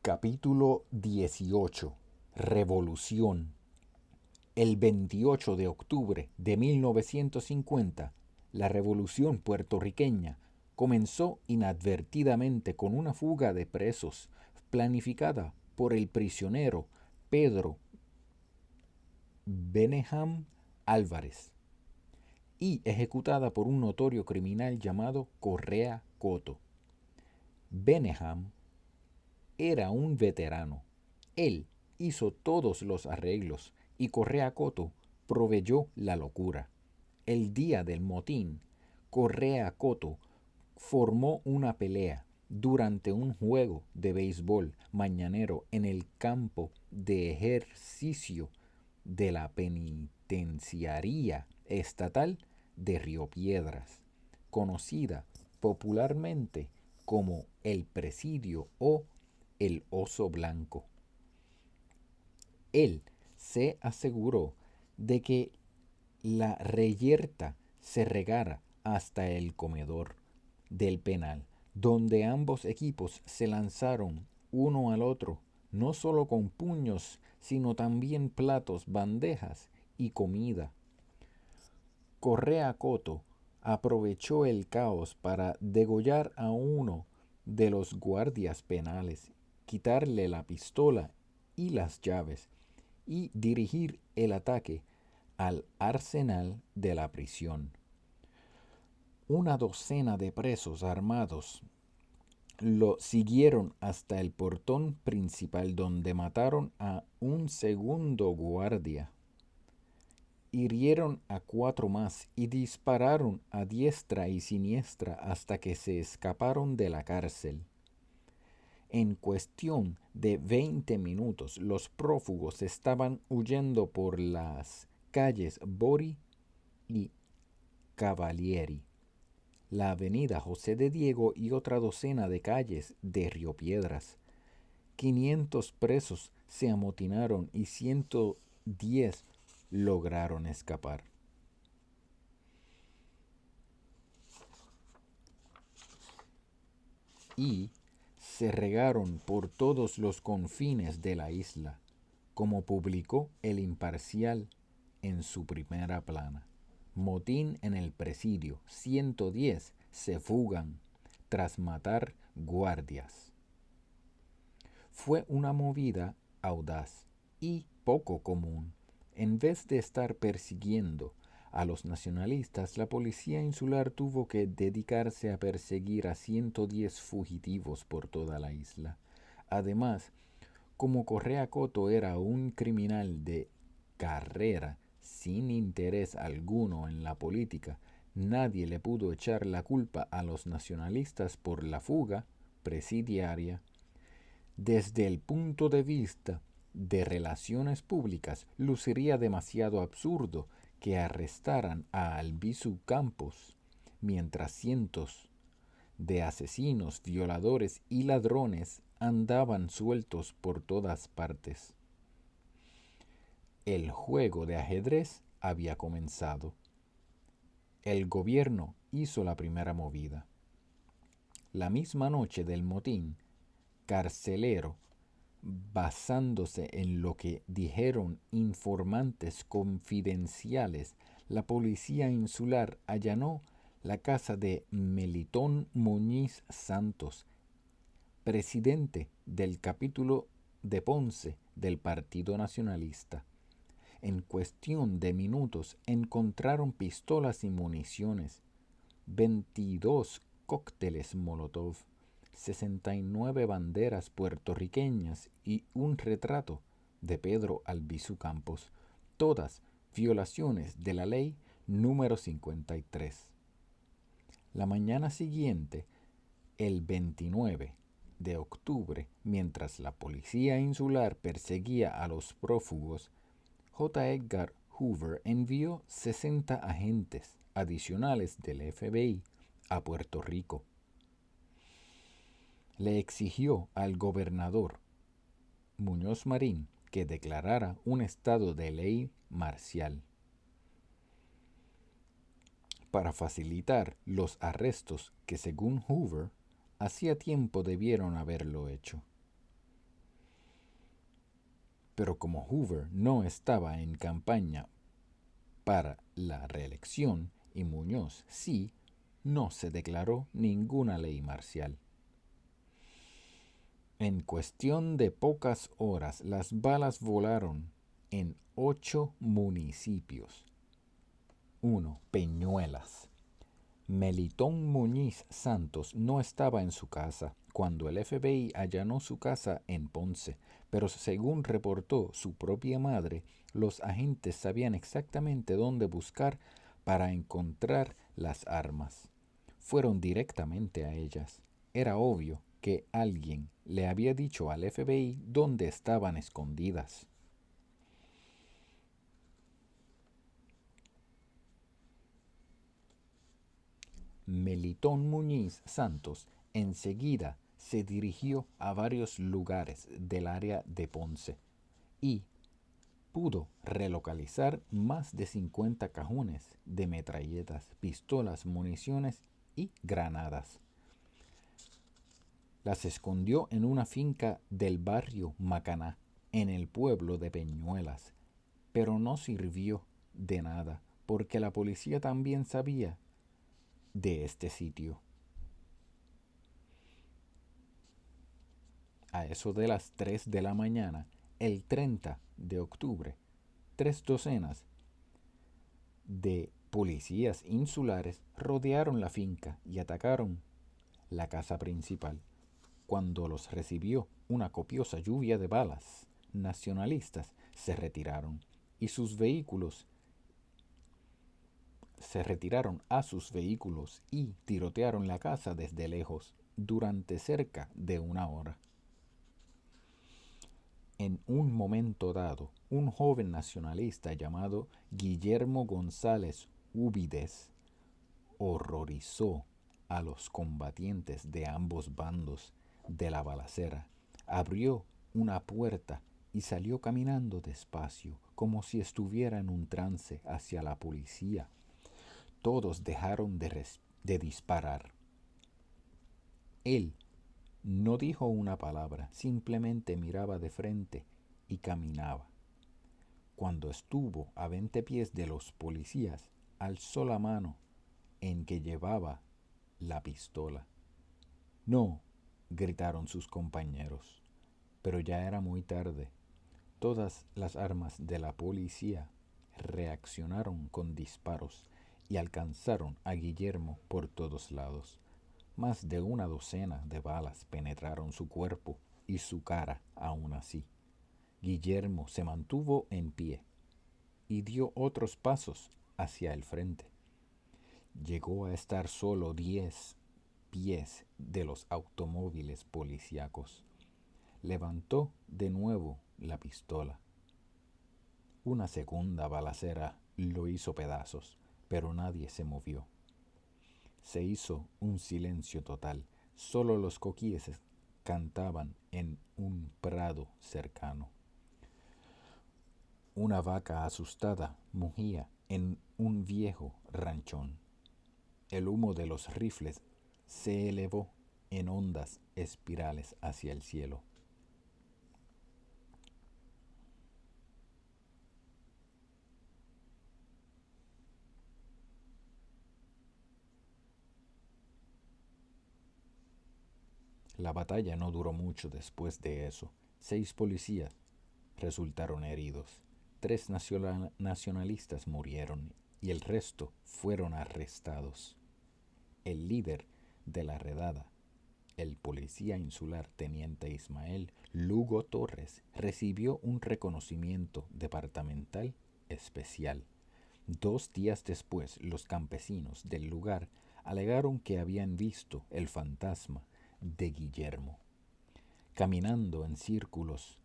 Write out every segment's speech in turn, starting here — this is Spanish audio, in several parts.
Capítulo 18. Revolución. El 28 de octubre de 1950, la revolución puertorriqueña comenzó inadvertidamente con una fuga de presos planificada por el prisionero Pedro Beneham Álvarez y ejecutada por un notorio criminal llamado Correa Coto. Beneham era un veterano. Él hizo todos los arreglos y Correa Coto proveyó la locura. El día del motín, Correa Coto formó una pelea durante un juego de béisbol mañanero en el campo de ejercicio de la penitenciaría estatal de Río Piedras, conocida popularmente como el Presidio o el Oso Blanco. Él se aseguró de que la reyerta se regara hasta el comedor del penal, donde ambos equipos se lanzaron uno al otro, no solo con puños, sino también platos, bandejas y comida. Correa Coto aprovechó el caos para degollar a uno de los guardias penales, quitarle la pistola y las llaves y dirigir el ataque al arsenal de la prisión. Una docena de presos armados lo siguieron hasta el portón principal, donde mataron a un segundo guardia. Hirieron a 4 más y dispararon a diestra y siniestra hasta que se escaparon de la cárcel. En cuestión de 20 minutos, los prófugos estaban huyendo por las calles Bori y Cavalieri, la avenida José de Diego y otra docena de calles de Río Piedras. 500 presos se amotinaron y 110 lograron escapar. Y se regaron por todos los confines de la isla, como publicó El Imparcial en su primera plana. Motín en el presidio, 110 se fugan tras matar guardias. Fue una movida audaz y poco común. En vez de estar persiguiendo a los nacionalistas, la policía insular tuvo que dedicarse a perseguir a 110 fugitivos por toda la isla. Además, como Correa Coto era un criminal de carrera sin interés alguno en la política, nadie le pudo echar la culpa a los nacionalistas por la fuga presidiaria. Desde el punto de vista de relaciones públicas, luciría demasiado absurdo que arrestaran a Albizu Campos, mientras cientos de asesinos, violadores y ladrones andaban sueltos por todas partes. El juego de ajedrez había comenzado. El gobierno hizo la primera movida. La misma noche del motín, Carcelero, basándose en lo que dijeron informantes confidenciales, la policía insular allanó la casa de Melitón Muñiz Santos, presidente del capítulo de Ponce del Partido Nacionalista. En cuestión de minutos encontraron pistolas y municiones, 22 cócteles Molotov, 69 banderas puertorriqueñas y un retrato de Pedro Albizu Campos, todas violaciones de la ley número 53. La mañana siguiente, el 29 de octubre, mientras la policía insular perseguía a los prófugos, J. Edgar Hoover envió 60 agentes adicionales del FBI a Puerto Rico. Le exigió al gobernador Muñoz Marín que declarara un estado de ley marcial para facilitar los arrestos que, según Hoover, hacía tiempo debieron haberlo hecho. Pero como Hoover no estaba en campaña para la reelección y Muñoz sí, no se declaró ninguna ley marcial. En cuestión de pocas horas, las balas volaron en 8 municipios. 1. Peñuelas. Melitón Muñiz Santos no estaba en su casa cuando el FBI allanó su casa en Ponce, pero según reportó su propia madre, los agentes sabían exactamente dónde buscar para encontrar las armas. Fueron directamente a ellas. Era obvio que alguien le había dicho al FBI dónde estaban escondidas. Melitón Muñiz Santos enseguida se dirigió a varios lugares del área de Ponce y pudo relocalizar más de 50 cajones de metralletas, pistolas, municiones y granadas. Las escondió en una finca del barrio Macaná, en el pueblo de Peñuelas, pero no sirvió de nada porque la policía también sabía de este sitio. A eso de las 3 de la mañana, el 30 de octubre, 3 docenas de policías insulares rodearon la finca y atacaron la casa principal. Cuando los recibió una copiosa lluvia de balas nacionalistas, se retiraron y sus vehículos se retiraron a sus vehículos y tirotearon la casa desde lejos durante cerca de una hora. En un momento dado, un joven nacionalista llamado Guillermo González Úbides horrorizó a los combatientes de ambos bandos de la balacera. Abrió una puerta y salió caminando despacio, como si estuviera en un trance hacia la policía. Todos dejaron de disparar. Él no dijo una palabra, simplemente miraba de frente y caminaba. Cuando estuvo a 20 pies de los policías, alzó la mano en que llevaba la pistola. No, gritaron sus compañeros, pero ya era muy tarde. Todas las armas de la policía reaccionaron con disparos y alcanzaron a Guillermo por todos lados. Más de una docena de balas penetraron su cuerpo y su cara aún así. Guillermo se mantuvo en pie y dio otros pasos hacia el frente. Llegó a estar solo 10 pies de los automóviles policíacos. Levantó de nuevo la pistola. Una segunda balacera lo hizo pedazos, pero nadie se movió. Se hizo un silencio total. Solo los coquíes cantaban en un prado cercano. Una vaca asustada mugía en un viejo ranchón. El humo de los rifles se elevó en ondas espirales hacia el cielo. La batalla no duró mucho después de eso. 6 policías resultaron heridos. 3 nacionalistas murieron y el resto fueron arrestados. El líder de la redada, el policía insular teniente Ismael Lugo Torres, recibió un reconocimiento departamental especial. 2 días después, los campesinos del lugar alegaron que habían visto el fantasma de Guillermo, caminando en círculos,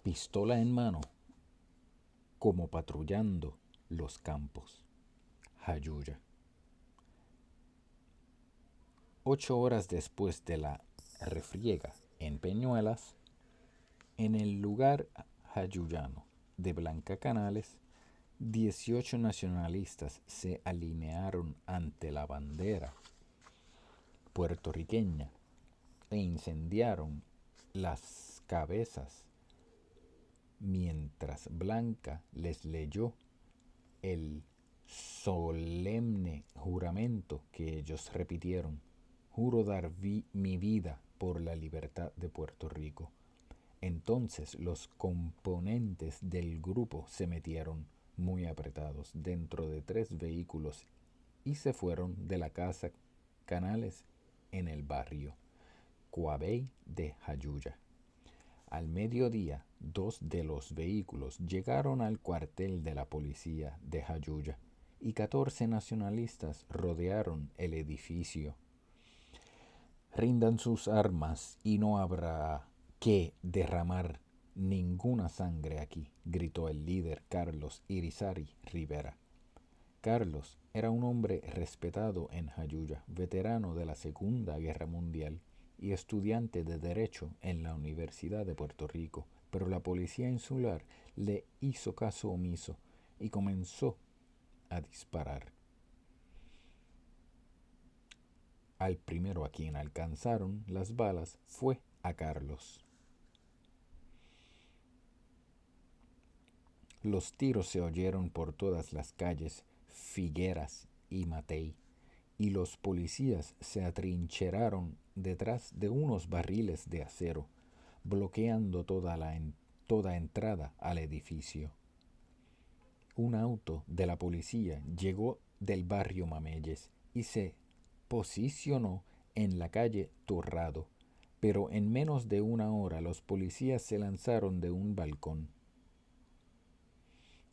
pistola en mano, como patrullando los campos. Jayuya. 8 horas después de la refriega en Peñuelas, en el lugar jayuyano de Blanca Canales, 18 nacionalistas se alinearon ante la bandera puertorriqueña e incendiaron las cabezas mientras Blanca les leyó el solemne juramento que ellos repitieron. Juro dar mi vida por la libertad de Puerto Rico. Entonces los componentes del grupo se metieron muy apretados dentro de 3 vehículos y se fueron de la casa Canales en el barrio Coabey de Jayuya. Al mediodía, 2 de los vehículos llegaron al cuartel de la policía de Jayuya y 14 nacionalistas rodearon el edificio. Rindan sus armas y no habrá que derramar ninguna sangre aquí, gritó el líder Carlos Irizarry Rivera. Carlos era un hombre respetado en Jayuya, veterano de la Segunda Guerra Mundial y estudiante de Derecho en la Universidad de Puerto Rico, pero la policía insular le hizo caso omiso y comenzó a disparar. Al primero a quien alcanzaron las balas fue a Carlos. Los tiros se oyeron por todas las calles Figueras y Matei, y los policías se atrincheraron detrás de unos barriles de acero, bloqueando toda entrada al edificio. Un auto de la policía llegó del barrio Mameyes y se posicionó en la calle Torrado, pero en menos de una hora los policías se lanzaron de un balcón.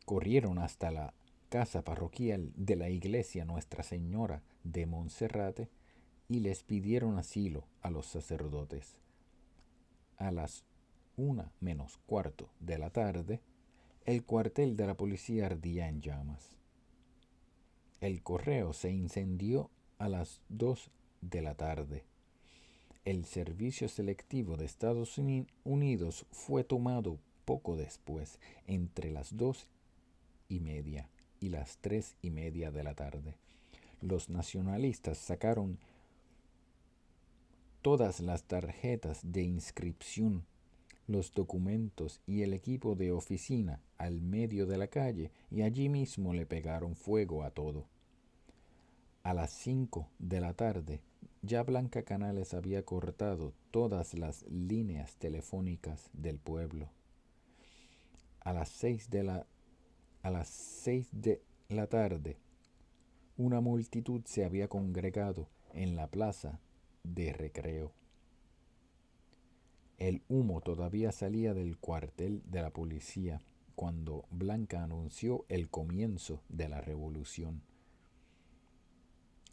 Corrieron hasta la casa parroquial de la iglesia Nuestra Señora de Monserrate y les pidieron asilo a los sacerdotes. A las 1:45 de la tarde, el cuartel de la policía ardía en llamas. El correo se incendió a las 2 de la tarde. El servicio selectivo de Estados Unidos fue tomado poco después, entre las 2:30 y las 3:30 de la tarde. Los nacionalistas sacaron todas las tarjetas de inscripción, los documentos y el equipo de oficina al medio de la calle y allí mismo le pegaron fuego a todo. A las 5 de la tarde, ya Blanca Canales había cortado todas las líneas telefónicas del pueblo. A las 6 de la tarde, una multitud se había congregado en la plaza de recreo. El humo todavía salía del cuartel de la policía cuando Blanca anunció el comienzo de la revolución.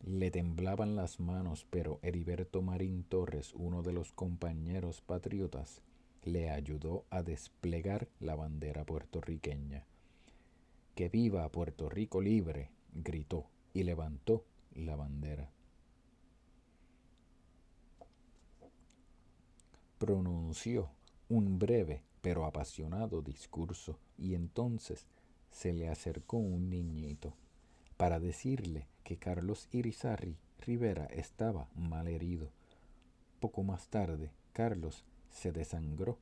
Le temblaban las manos, pero Heriberto Marín Torres, uno de los compañeros patriotas, le ayudó a desplegar la bandera puertorriqueña. ¡Que viva Puerto Rico libre!, gritó y levantó la bandera. Pronunció un breve pero apasionado discurso y entonces se le acercó un niñito para decirle que Carlos Irizarry Rivera estaba mal herido. Poco más tarde, Carlos se desangró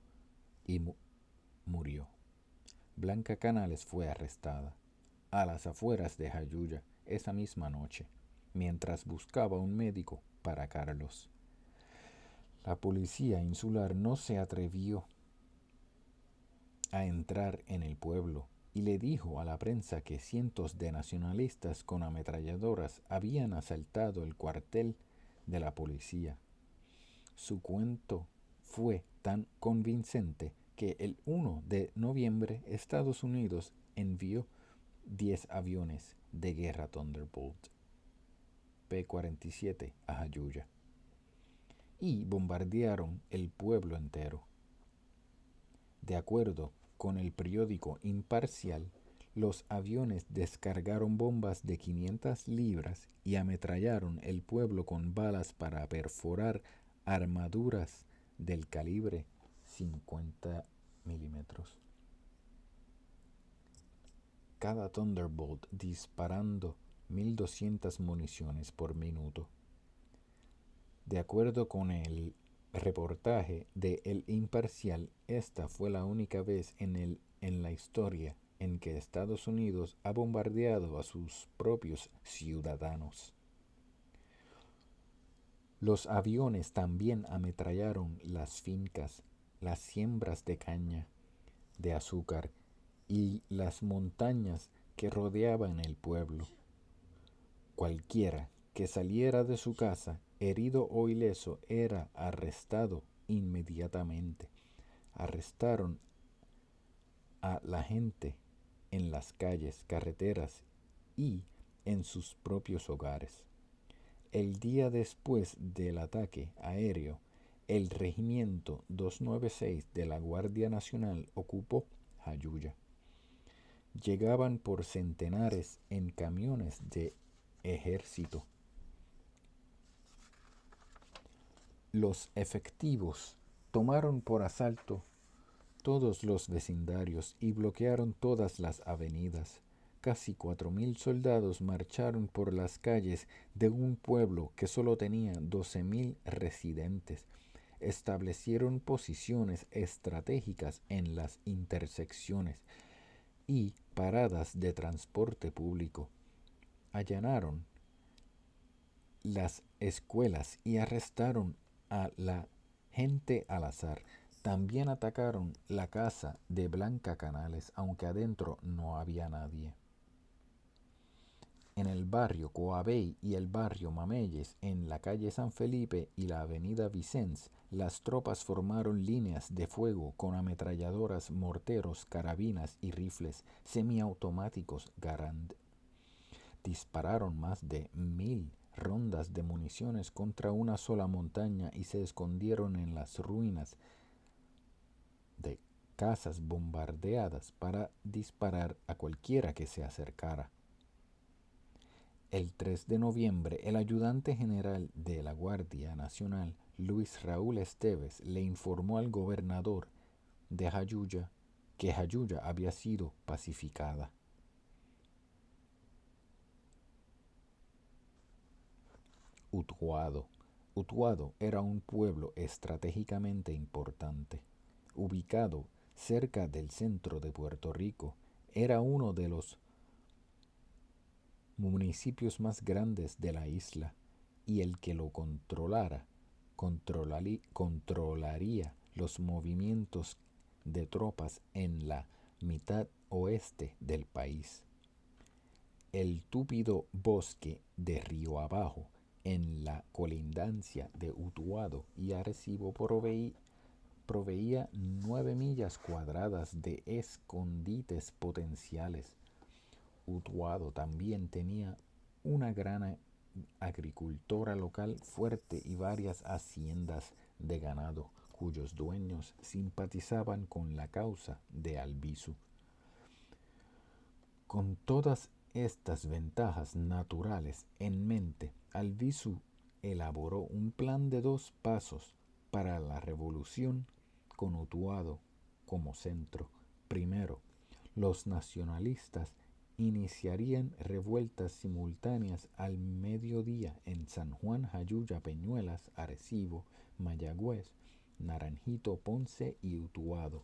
y murió. Blanca Canales fue arrestada a las afueras de Jayuya esa misma noche, mientras buscaba un médico para Carlos. La policía insular no se atrevió a entrar en el pueblo y le dijo a la prensa que cientos de nacionalistas con ametralladoras habían asaltado el cuartel de la policía. Su cuento fue tan convincente que el 1 de noviembre Estados Unidos envió 10 aviones de guerra Thunderbolt P-47 a Jayuya y bombardearon el pueblo entero. De acuerdo con el periódico Imparcial, los aviones descargaron bombas de 500 libras y ametrallaron el pueblo con balas para perforar armaduras del calibre 50 milímetros. Cada Thunderbolt disparando 1.200 municiones por minuto. De acuerdo con el reportaje de El Imparcial, esta fue la única vez en la historia en que Estados Unidos ha bombardeado a sus propios ciudadanos. Los aviones también ametrallaron las fincas, las siembras de caña, de azúcar y las montañas que rodeaban el pueblo. Cualquiera que saliera de su casa herido o ileso era arrestado inmediatamente. Arrestaron a la gente en las calles, carreteras y en sus propios hogares. El día después del ataque aéreo, el Regimiento 296 de la Guardia Nacional ocupó Jayuya. Llegaban por centenares en camiones de ejército. Los efectivos tomaron por asalto todos los vecindarios y bloquearon todas las avenidas. Casi 4.000 soldados marcharon por las calles de un pueblo que solo tenía 12.000 residentes. Establecieron posiciones estratégicas en las intersecciones y paradas de transporte público. Allanaron las escuelas y arrestaron a la gente al azar. También atacaron la casa de Blanca Canales, aunque adentro no había nadie. En el barrio Coabey y el barrio Mameyes, en la calle San Felipe y la avenida Vicens, las tropas formaron líneas de fuego con ametralladoras, morteros, carabinas y rifles semiautomáticos Garand. Dispararon más de 1.000 rondas de municiones contra una sola montaña y se escondieron en las ruinas de casas bombardeadas para disparar a cualquiera que se acercara. El 3 de noviembre, el ayudante general de la Guardia Nacional, Luis Raúl Esteves, le informó al gobernador de Jayuya que Jayuya había sido pacificada. Utuado. Utuado era un pueblo estratégicamente importante. Ubicado cerca del centro de Puerto Rico, era uno de los municipios más grandes de la isla y el que lo controlaría los movimientos de tropas en la mitad oeste del país. El túpido bosque de Río Abajo, en la colindancia de Utuado y Arecibo, proveía 9 millas cuadradas de escondites potenciales. Utuado también tenía una gran agricultura local fuerte y varias haciendas de ganado, cuyos dueños simpatizaban con la causa de Albizu. Con todas estas ventajas naturales en mente, Albizu elaboró un plan de 2 pasos para la revolución con Utuado como centro. Primero, los nacionalistas iniciarían revueltas simultáneas al mediodía en San Juan, Jayuya, Peñuelas, Arecibo, Mayagüez, Naranjito, Ponce y Utuado.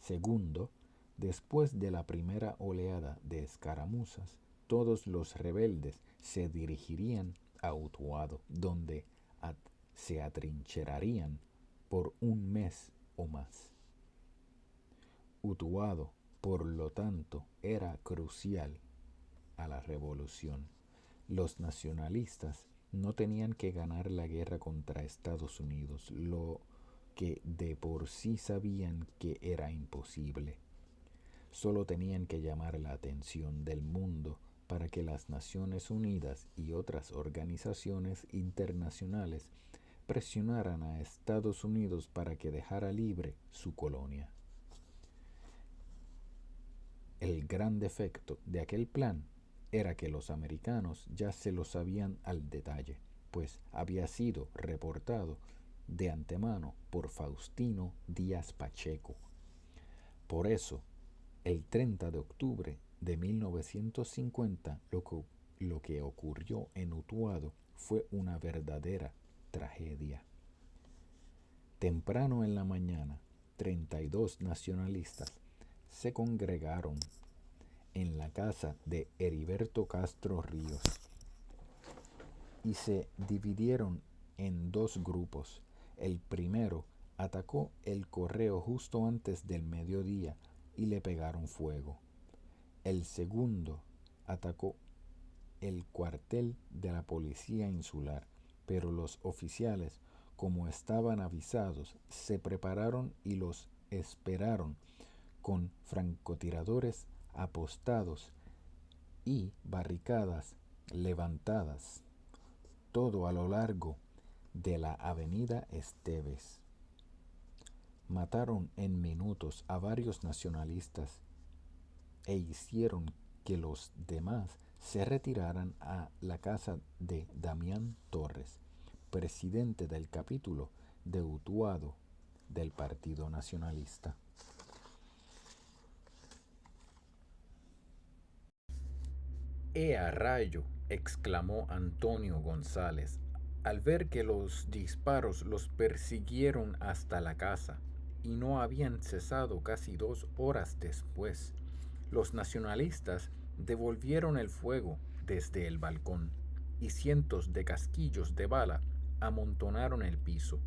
Segundo, después de la primera oleada de escaramuzas, todos los rebeldes se dirigirían a Utuado, donde se atrincherarían por un mes o más. Utuado, por lo tanto, era crucial a la revolución. Los nacionalistas no tenían que ganar la guerra contra Estados Unidos, lo que de por sí sabían que era imposible. Solo tenían que llamar la atención del mundo para que las Naciones Unidas y otras organizaciones internacionales presionaran a Estados Unidos para que dejara libre su colonia. El gran defecto de aquel plan era que los americanos ya se lo sabían al detalle, pues había sido reportado de antemano por Faustino Díaz Pacheco. Por eso, el 30 de octubre de 1950, lo que ocurrió en Utuado fue una verdadera tragedia. Temprano en la mañana, 32 nacionalistas se congregaron en la casa de Heriberto Castro Ríos y se dividieron en dos grupos. El primero atacó el correo justo antes del mediodía y le pegaron fuego. El segundo atacó el cuartel de la policía insular, pero los oficiales, como estaban avisados, se prepararon y los esperaron con francotiradores apostados y barricadas levantadas, todo a lo largo de la avenida Esteves. Mataron en minutos a varios nacionalistas e hicieron que los demás se retiraran a la casa de Damián Torres, presidente del capítulo de Utuado del Partido Nacionalista. ¡Ea rayo!, exclamó Antonio González, al ver que los disparos los persiguieron hasta la casa, y no habían cesado casi 2 horas después. Los nacionalistas devolvieron el fuego desde el balcón, y cientos de casquillos de bala amontonaron el piso.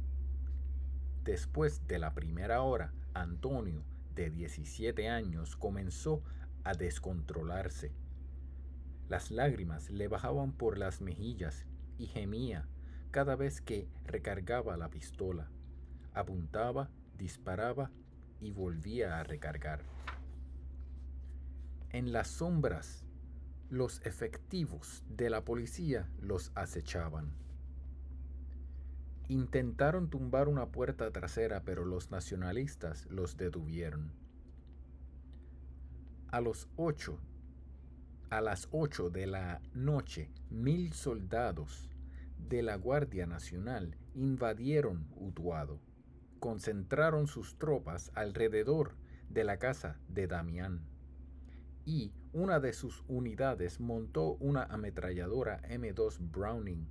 Después de la primera hora, Antonio, de 17 años, comenzó a descontrolarse. Las lágrimas le bajaban por las mejillas y gemía cada vez que recargaba la pistola. Apuntaba, disparaba y volvía a recargar. En las sombras, los efectivos de la policía los acechaban. Intentaron tumbar una puerta trasera, pero los nacionalistas los detuvieron. A las 8 de la noche, 1000 soldados de la Guardia Nacional invadieron Utuado. Concentraron sus tropas alrededor de la casa de Damián y una de sus unidades montó una ametralladora M2 Browning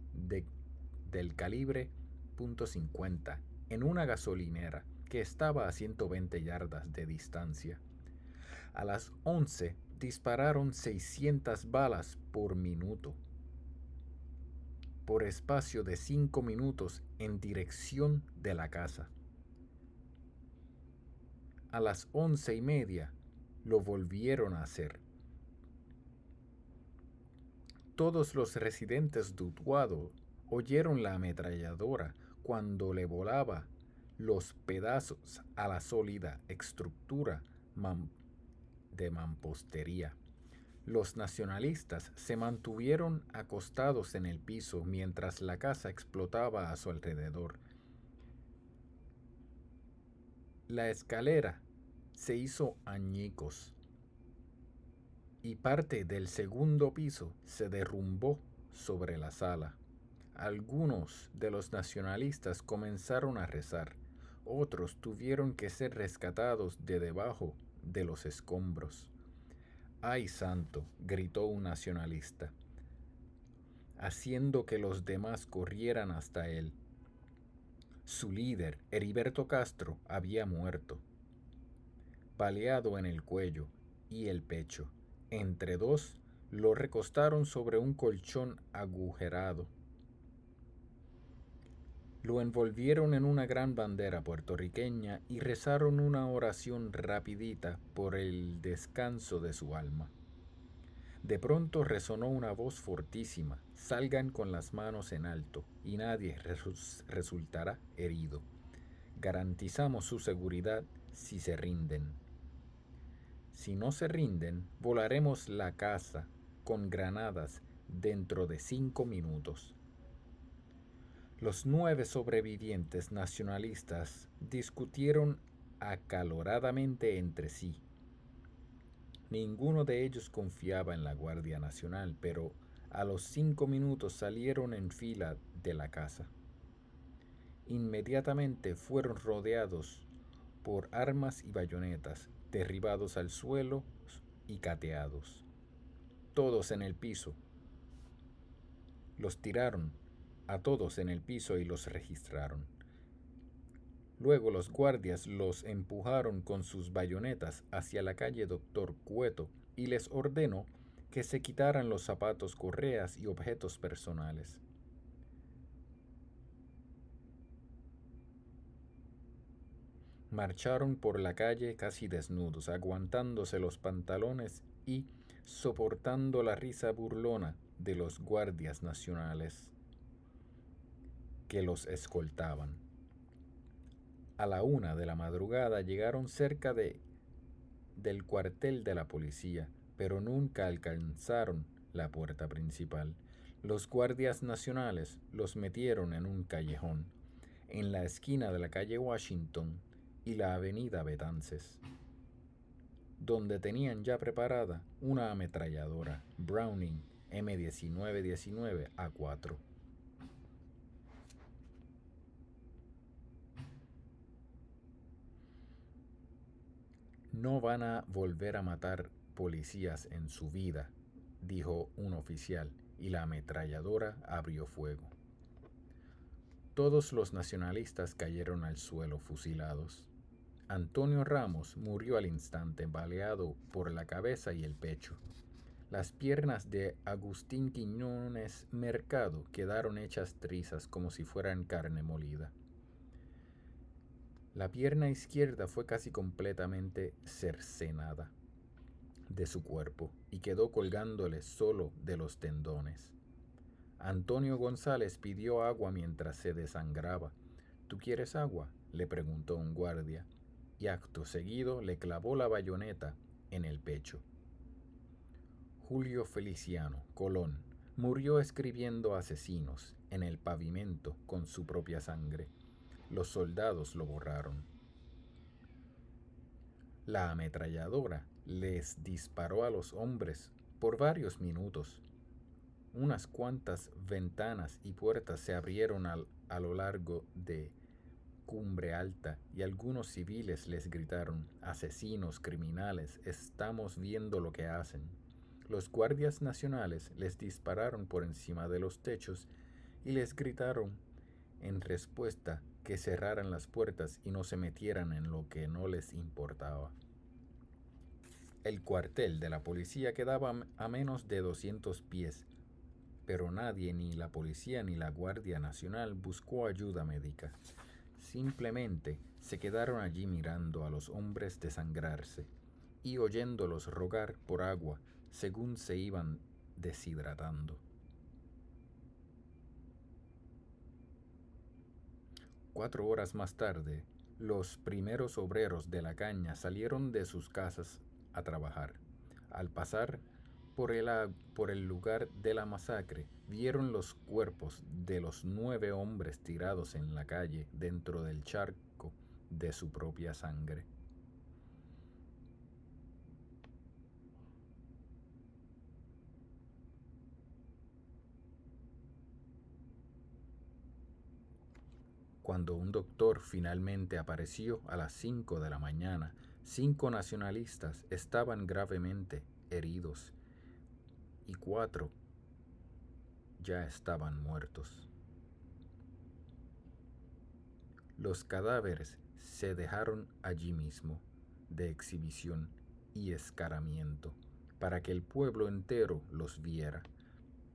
del calibre .50 en una gasolinera que estaba a 120 yardas de distancia. A las 11 dispararon 600 balas por minuto, por espacio de 5 minutos en dirección de la casa. A las 11:30 lo volvieron a hacer. Todos los residentes de Utuado oyeron la ametralladora cuando le volaba los pedazos a la sólida estructura de mampostería. Los nacionalistas se mantuvieron acostados en el piso mientras la casa explotaba a su alrededor. La escalera se hizo añicos y parte del segundo piso se derrumbó sobre la sala. Algunos de los nacionalistas comenzaron a rezar, otros tuvieron que ser rescatados de debajo de los escombros. ¡Ay, santo!, gritó un nacionalista, haciendo que los demás corrieran hasta él. Su líder, Heriberto Castro, había muerto, baleado en el cuello y el pecho. Entre dos, lo recostaron sobre un colchón agujerado. Lo envolvieron en una gran bandera puertorriqueña y rezaron una oración rapidita por el descanso de su alma. De pronto resonó una voz fortísima: salgan con las manos en alto y nadie resultará herido. Garantizamos su seguridad si se rinden. Si no se rinden, volaremos la casa con granadas dentro de 5 minutos. Los 9 sobrevivientes nacionalistas discutieron acaloradamente entre sí. Ninguno de ellos confiaba en la Guardia Nacional, pero a los 5 minutos salieron en fila de la casa. Inmediatamente fueron rodeados por armas y bayonetas, derribados al suelo y cateados. Todos en el piso. Los tiraron a todos en el piso y los registraron. Luego los guardias los empujaron con sus bayonetas hacia la calle Doctor Cueto y les ordenó que se quitaran los zapatos, correas y objetos personales. Marcharon por la calle casi desnudos, aguantándose los pantalones y soportando la risa burlona de los guardias nacionales que los escoltaban. A la 1 de la madrugada llegaron cerca del cuartel de la policía, pero nunca alcanzaron la puerta principal. Los guardias nacionales los metieron en un callejón, en la esquina de la calle Washington y la avenida Betances, donde tenían ya preparada una ametralladora Browning M1919A4. No van a volver a matar policías en su vida, dijo un oficial, y la ametralladora abrió fuego. Todos los nacionalistas cayeron al suelo fusilados. Antonio Ramos murió al instante, baleado por la cabeza y el pecho. Las piernas de Agustín Quiñones Mercado quedaron hechas trizas como si fueran carne molida. La pierna izquierda fue casi completamente cercenada de su cuerpo y quedó colgándole solo de los tendones. Antonio González pidió agua mientras se desangraba. ¿Tú quieres agua?, le preguntó un guardia, y acto seguido le clavó la bayoneta en el pecho. Julio Feliciano Colón murió escribiendo asesinos en el pavimento con su propia sangre. Los soldados lo borraron. La ametralladora les disparó a los hombres por varios minutos. Unas cuantas ventanas y puertas se abrieron a lo largo de Cumbre Alta y algunos civiles les gritaron: asesinos, criminales, estamos viendo lo que hacen. Los guardias nacionales les dispararon por encima de los techos y les gritaron en respuesta que cerraran las puertas y no se metieran en lo que no les importaba. El cuartel de la policía quedaba a menos de 200 pies, pero nadie, ni la policía ni la Guardia Nacional, buscó ayuda médica. Simplemente se quedaron allí mirando a los hombres desangrarse y oyéndolos rogar por agua según se iban deshidratando. 4 horas más tarde, los primeros obreros de la caña salieron de sus casas a trabajar. Al pasar por el lugar de la masacre, vieron los cuerpos de los 9 hombres tirados en la calle dentro del charco de su propia sangre. Cuando un doctor finalmente apareció a las 5 de la mañana, 5 nacionalistas estaban gravemente heridos y 4 ya estaban muertos. Los cadáveres se dejaron allí mismo, de exhibición y escaramiento, para que el pueblo entero los viera.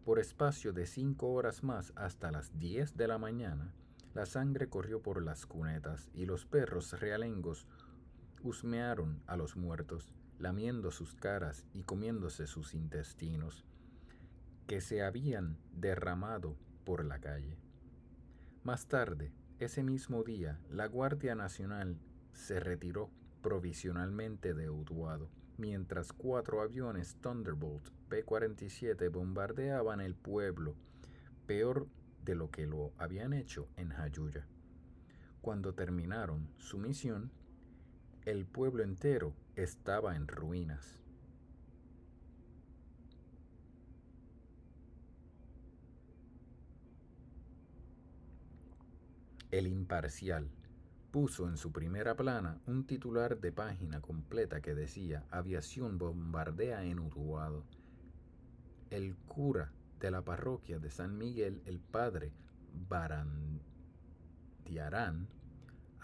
Por espacio de 5 horas más, hasta las 10 de la mañana, la sangre corrió por las cunetas y los perros realengos husmearon a los muertos, lamiendo sus caras y comiéndose sus intestinos, que se habían derramado por la calle. Más tarde, ese mismo día, la Guardia Nacional se retiró provisionalmente de Utuado, mientras 4 aviones Thunderbolt P-47 bombardeaban el pueblo, peor de lo que lo habían hecho en Jayuya. Cuando terminaron su misión, el pueblo entero estaba en ruinas. El Imparcial puso en su primera plana un titular de página completa que decía: aviación bombardea en Utuado. El cura de la parroquia de San Miguel, el padre Barandiarán,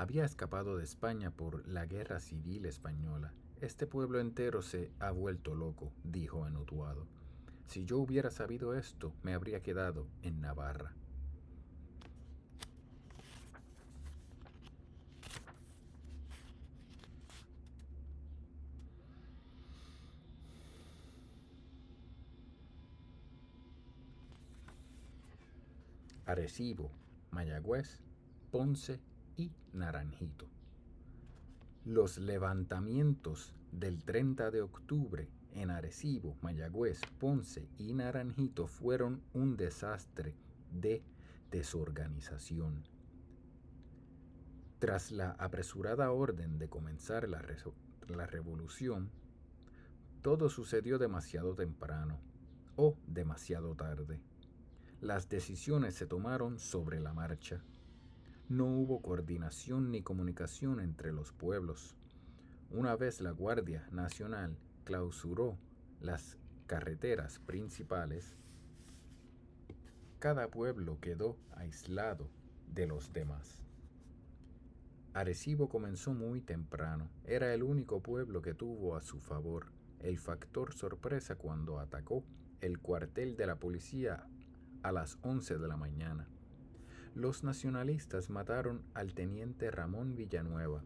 Había escapado de España por la Guerra Civil Española. Este pueblo entero se ha vuelto loco, dijo en Utuado. Si yo hubiera sabido esto, me habría quedado en Navarra. Arecibo, Mayagüez, Ponce y Naranjito. Los levantamientos del 30 de octubre en Arecibo, Mayagüez, Ponce y Naranjito fueron un desastre de desorganización. Tras la apresurada orden de comenzar la revolución, todo sucedió demasiado temprano o demasiado tarde. Las decisiones se tomaron sobre la marcha. No hubo coordinación ni comunicación entre los pueblos. Una vez la Guardia Nacional clausuró las carreteras principales, cada pueblo quedó aislado de los demás. Arecibo comenzó muy temprano. Era el único pueblo que tuvo a su favor el factor sorpresa cuando atacó el cuartel de la policía a las 11 de la mañana. Los nacionalistas mataron al teniente Ramón Villanueva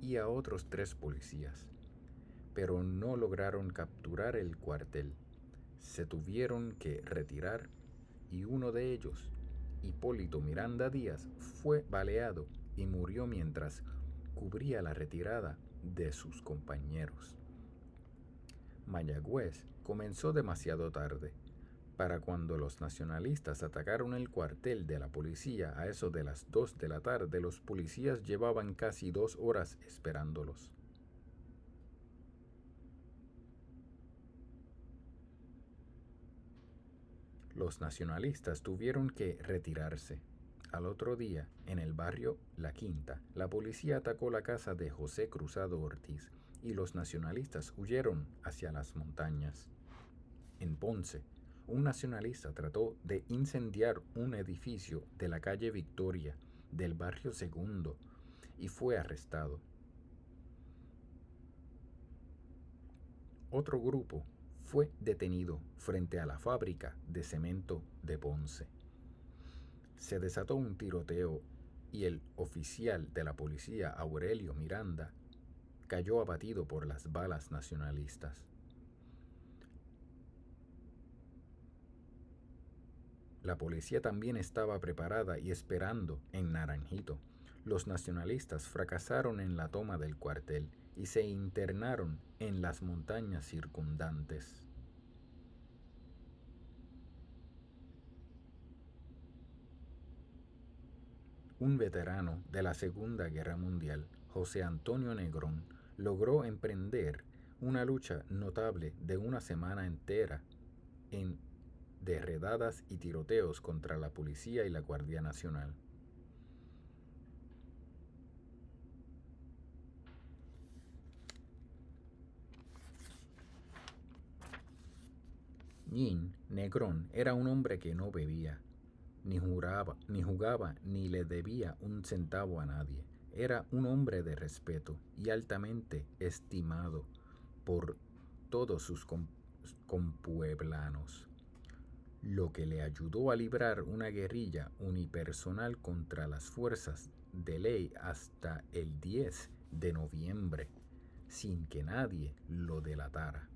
y a otros 3 policías, pero no lograron capturar el cuartel. Se tuvieron que retirar y uno de ellos, Hipólito Miranda Díaz, fue baleado y murió mientras cubría la retirada de sus compañeros. Mayagüez comenzó demasiado tarde. Para cuando los nacionalistas atacaron el cuartel de la policía a eso de las 2 de la tarde, los policías llevaban casi 2 horas esperándolos. Los nacionalistas tuvieron que retirarse. Al otro día, en el barrio La Quinta, la policía atacó la casa de José Cruzado Ortiz y los nacionalistas huyeron hacia las montañas. En Ponce, un nacionalista trató de incendiar un edificio de la calle Victoria del barrio Segundo y fue arrestado. Otro grupo fue detenido frente a la fábrica de cemento de Ponce. Se desató un tiroteo y el oficial de la policía, Aurelio Miranda, cayó abatido por las balas nacionalistas. La policía también estaba preparada y esperando en Naranjito. Los nacionalistas fracasaron en la toma del cuartel y se internaron en las montañas circundantes. Un veterano de la Segunda Guerra Mundial, José Antonio Negrón, logró emprender una lucha notable de una semana entera de redadas y tiroteos contra la policía y la Guardia Nacional. Nin Negrón era un hombre que no bebía, ni jugaba, ni le debía un centavo a nadie. Era un hombre de respeto y altamente estimado por todos sus compueblanos, lo que le ayudó a librar una guerrilla unipersonal contra las fuerzas de ley hasta el 10 de noviembre, sin que nadie lo delatara.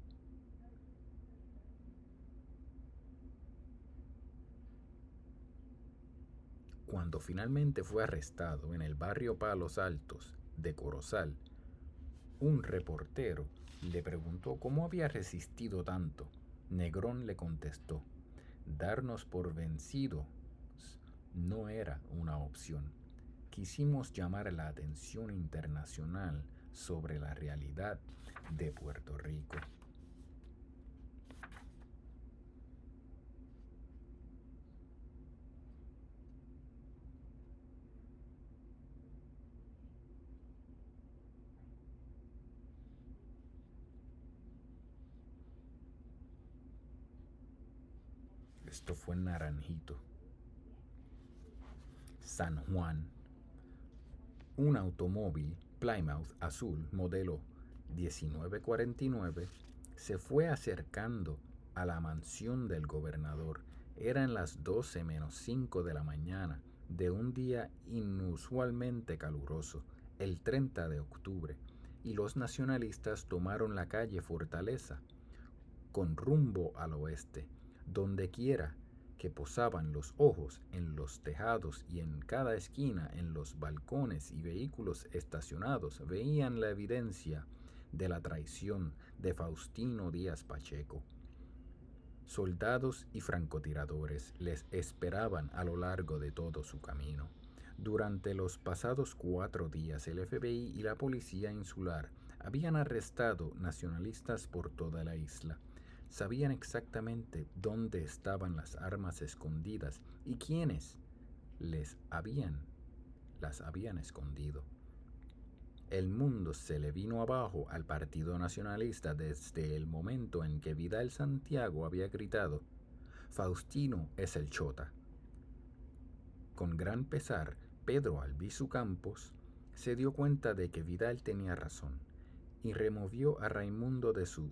Cuando finalmente fue arrestado en el barrio Palos Altos de Corozal, un reportero le preguntó cómo había resistido tanto. Negrón le contestó: darnos por vencidos no era una opción. Quisimos llamar la atención internacional sobre la realidad de Puerto Rico. Esto fue en Naranjito. San Juan. Un automóvil Plymouth azul modelo 1949 se fue acercando a la mansión del gobernador. Eran las 12 menos 5 de la mañana de un día inusualmente caluroso, el 30 de octubre, y los nacionalistas tomaron la calle Fortaleza con rumbo al oeste. Dondequiera que posaban los ojos en los tejados y en cada esquina, en los balcones y vehículos estacionados, veían la evidencia de la traición de Faustino Díaz Pacheco. Soldados y francotiradores les esperaban a lo largo de todo su camino. Durante los pasados 4 días, el FBI y la policía insular habían arrestado nacionalistas por toda la isla. Sabían exactamente dónde estaban las armas escondidas y quiénes las habían escondido. El mundo se le vino abajo al Partido Nacionalista desde el momento en que Vidal Santiago había gritado: «Faustino es el chota». Con gran pesar, Pedro Albizu Campos se dio cuenta de que Vidal tenía razón y removió a Raimundo de su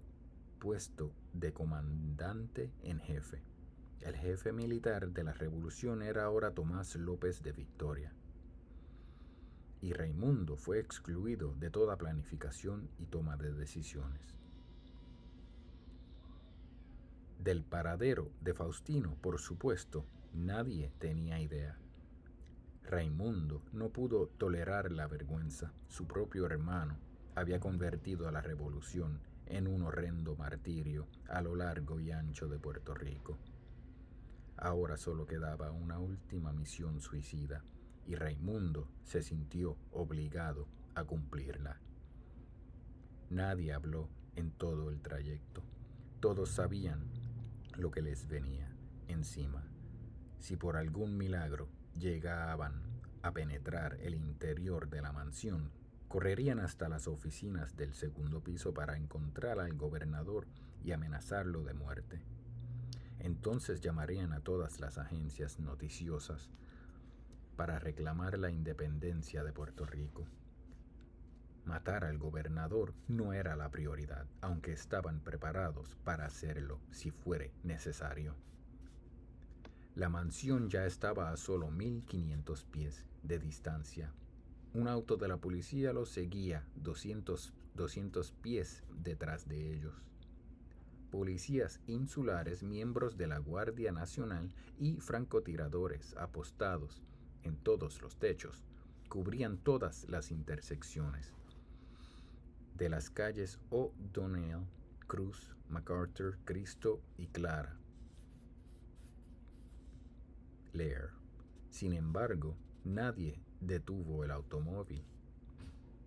puesto de comandante en jefe. El jefe militar de la revolución era ahora Tomás López de Victoria, y Raimundo fue excluido de toda planificación y toma de decisiones. Del paradero de Faustino, por supuesto, nadie tenía idea. Raimundo no pudo tolerar la vergüenza. Su propio hermano había convertido a la revolución en un horrendo martirio a lo largo y ancho de Puerto Rico. Ahora solo quedaba una última misión suicida, y Raimundo se sintió obligado a cumplirla. Nadie habló en todo el trayecto. Todos sabían lo que les venía encima. Si por algún milagro llegaban a penetrar el interior de la mansión, correrían hasta las oficinas del segundo piso para encontrar al gobernador y amenazarlo de muerte. Entonces llamarían a todas las agencias noticiosas para reclamar la independencia de Puerto Rico. Matar al gobernador no era la prioridad, aunque estaban preparados para hacerlo si fuere necesario. La mansión ya estaba a solo 1.500 pies de distancia. Un auto de la policía los seguía 200 pies detrás de ellos. Policías insulares, miembros de la Guardia Nacional y francotiradores apostados en todos los techos cubrían todas las intersecciones de las calles O'Donnell, Cruz, MacArthur, Cristo y Clara Lear. Sin embargo, nadie detuvo el automóvil.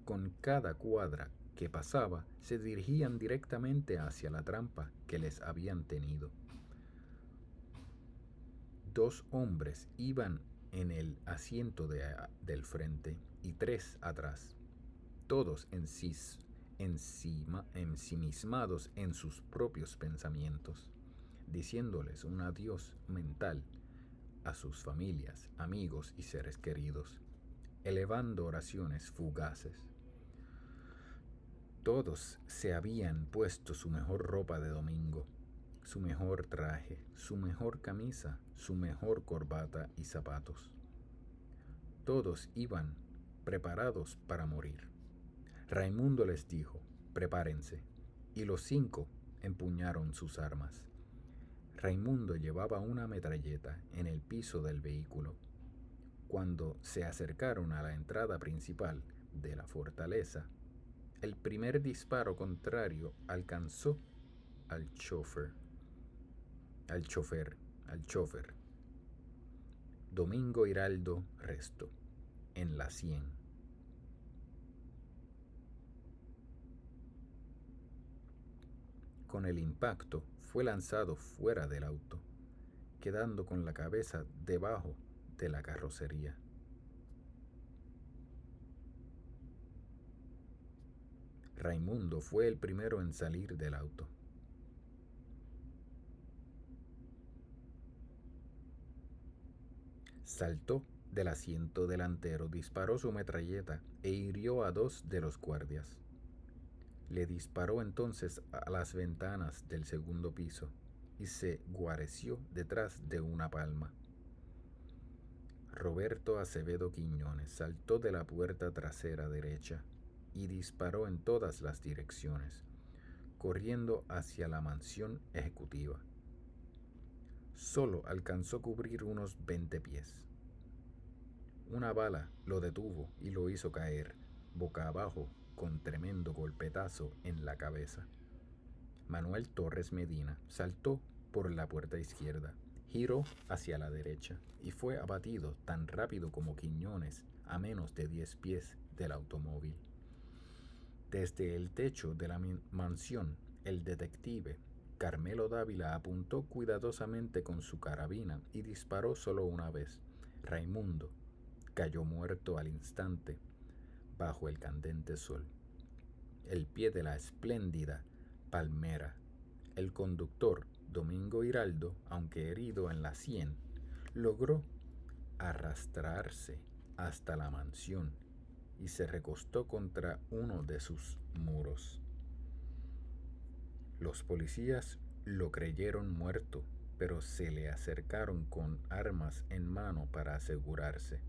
Con cada cuadra que pasaba, se dirigían directamente hacia la trampa que les habían tenido. 2 hombres iban en el asiento del frente y 3 atrás, todos ensimismados en sus propios pensamientos, diciéndoles un adiós mental a sus familias, amigos y seres queridos, elevando oraciones fugaces. Todos se habían puesto su mejor ropa de domingo, su mejor traje, su mejor camisa, su mejor corbata y zapatos. Todos iban preparados para morir. Raimundo les dijo: «Prepárense», y los 5 empuñaron sus armas. Raimundo llevaba una metralleta en el piso del vehículo. Cuando se acercaron a la entrada principal de la fortaleza, el primer disparo contrario alcanzó al chofer, Domingo Hiraldo Resto, en la sien. Con el impacto fue lanzado fuera del auto, quedando con la cabeza debajo de la carrocería. Raimundo fue el primero en salir del auto. Saltó del asiento delantero disparó su metralleta e hirió a 2 de los guardias. Le disparó entonces a las ventanas del segundo piso y se guareció detrás de una palma. Roberto Acevedo Quiñones saltó de la puerta trasera derecha y disparó en todas las direcciones, corriendo hacia la mansión ejecutiva. Solo alcanzó a cubrir unos 20 pies. Una bala lo detuvo y lo hizo caer boca abajo con tremendo golpetazo en la cabeza. Manuel Torres Medina saltó por la puerta izquierda, giró hacia la derecha y fue abatido tan rápido como Quiñones a menos de 10 pies del automóvil. Desde el techo de la mansión, el detective Carmelo Dávila apuntó cuidadosamente con su carabina y disparó solo una vez. Raimundo cayó muerto al instante bajo el candente sol, el pie de la espléndida palmera. El conductor, Domingo Hiraldo, aunque herido en la sien, logró arrastrarse hasta la mansión y se recostó contra uno de sus muros. Los policías lo creyeron muerto, pero se le acercaron con armas en mano para asegurarse.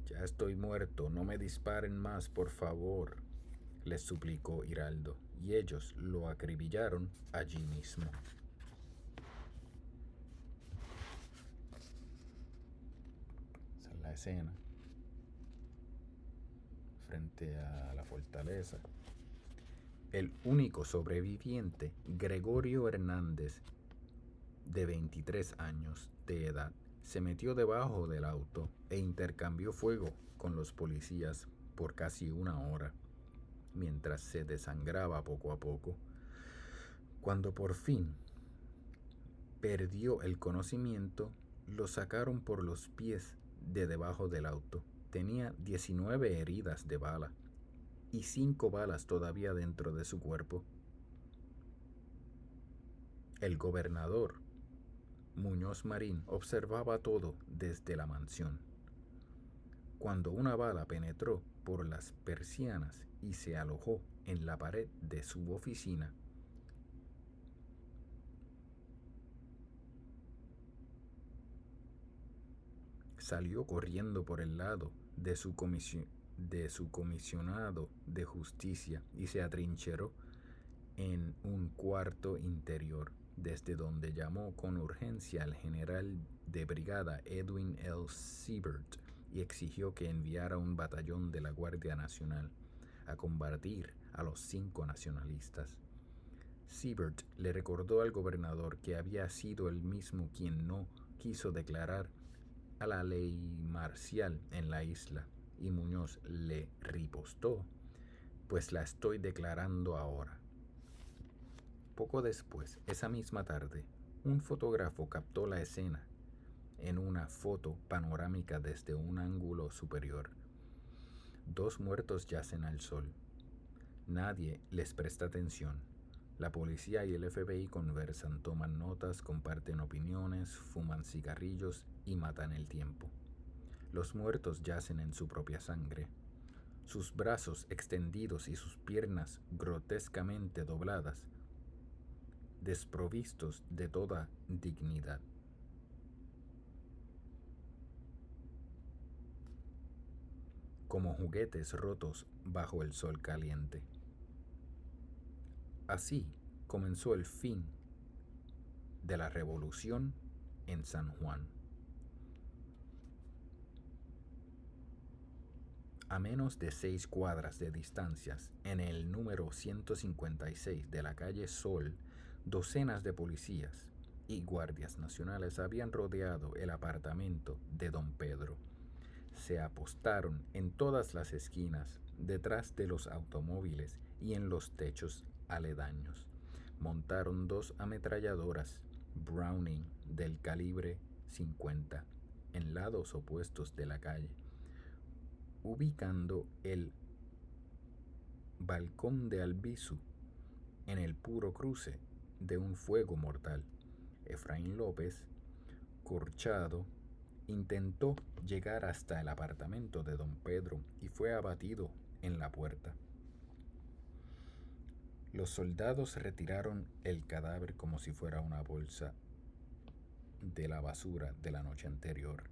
«Ya estoy muerto, no me disparen más, por favor», les suplicó Hiraldo, y ellos lo acribillaron allí mismo. Esa es la escena frente a la fortaleza. El único sobreviviente, Gregorio Hernández, de 23 años de edad, se metió debajo del auto e intercambió fuego con los policías por casi una hora, mientras se desangraba poco a poco. Cuando por fin perdió el conocimiento, lo sacaron por los pies de debajo del auto. Tenía 19 heridas de bala y 5 balas todavía dentro de su cuerpo. El gobernador Muñoz Marín observaba todo desde la mansión. Cuando una bala penetró por las persianas y se alojó en la pared de su oficina, salió corriendo por el lado de su comisionado de justicia y se atrincheró en un cuarto interior, desde donde llamó con urgencia al general de brigada Edwin L. Siebert y exigió que enviara un batallón de la Guardia Nacional a combatir a los 5 nacionalistas. Siebert le recordó al gobernador que había sido él mismo quien no quiso declarar a la ley marcial en la isla, y Muñoz le ripostó: «Pues la estoy declarando ahora». Poco después, esa misma tarde, un fotógrafo captó la escena en una foto panorámica desde un ángulo superior. 2 muertos yacen al sol. Nadie les presta atención. La policía y el FBI conversan, toman notas, comparten opiniones, fuman cigarrillos y matan el tiempo. Los muertos yacen en su propia sangre, sus brazos extendidos y sus piernas grotescamente dobladas, desprovistos de toda dignidad. Como juguetes rotos bajo el sol caliente. Así comenzó el fin de la revolución en San Juan. A menos de 6 cuadras de distancias, en el número 156 de la calle Sol, docenas de policías y guardias nacionales habían rodeado el apartamento de don Pedro. Se apostaron en todas las esquinas, detrás de los automóviles y en los techos aledaños. Montaron 2 ametralladoras Browning del calibre 50 en lados opuestos de la calle, ubicando el balcón de Albizu en el puro cruce de un fuego mortal. Efraín López, Corchado Intentó llegar hasta el apartamento de don Pedro y fue abatido en la puerta. Los soldados retiraron el cadáver como si fuera una bolsa de la basura de la noche anterior.